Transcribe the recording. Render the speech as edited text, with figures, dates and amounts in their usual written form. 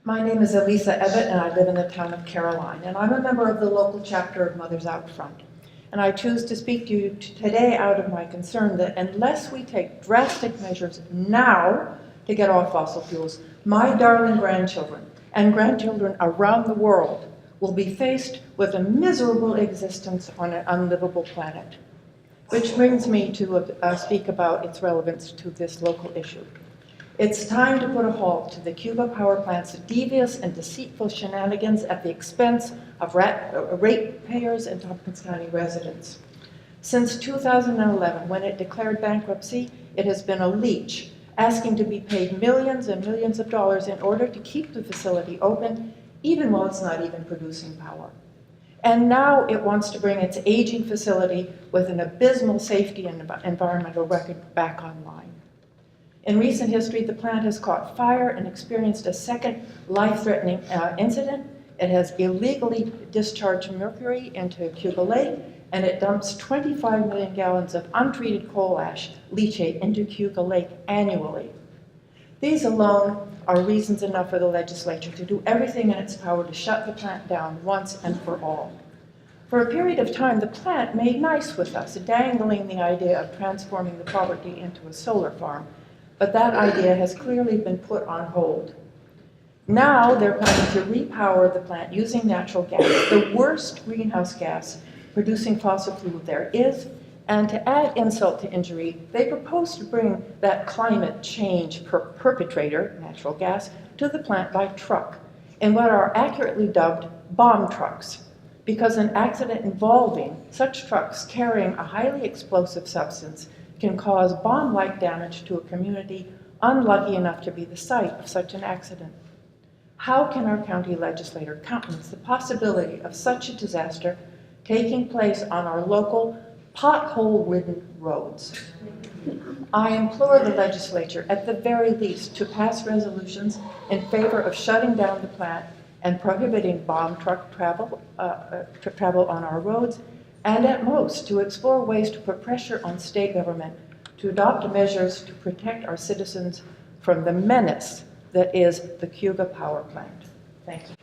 My name is Elisa Evett, and I live in the town of Caroline, and I'm a member of the local chapter of Mothers Out Front. And I choose to speak to you today out of my concern that unless we take drastic measures now to get off fossil fuels, my darling grandchildren and grandchildren around the world will be faced with a miserable existence on an unlivable planet. Which brings me to speak about its relevance to this local issue. It's time to put a halt to the Cayuga power plant's devious and deceitful shenanigans at the expense of ratepayers and Thompkins County residents. Since 2011, when it declared bankruptcy, it has been a leech, asking to be paid millions and millions of dollars in order to keep the facility open, even while it's not even producing power. And now it wants to bring its aging facility with an abysmal safety and environmental record back online. In recent history, the plant has caught fire and experienced a second life-threatening incident. It has illegally discharged mercury into Cayuga Lake, and it dumps 25 million gallons of untreated coal ash leachate into Cayuga Lake annually. These alone are reasons enough for the legislature to do everything in its power to shut the plant down once and for all. For a period of time, the plant made nice with us, dangling the idea of transforming the property into a solar farm, but that idea has clearly been put on hold. Now they're planning to repower the plant using natural gas, the worst greenhouse gas producing fossil fuel there is, and to add insult to injury, they propose to bring that climate change perpetrator, natural gas, to the plant by truck, in what are accurately dubbed bomb trucks, because an accident involving such trucks carrying a highly explosive substance can cause bomb-like damage to a community unlucky enough to be the site of such an accident. How can our county legislator countenance the possibility of such a disaster taking place on our local pothole-ridden roads? I implore the legislature, at the very least, to pass resolutions in favor of shutting down the plant and prohibiting bomb truck travel on our roads, and at most to explore ways to put pressure on state government to adopt measures to protect our citizens from the menace that is the Cayuga power plant. Thank you.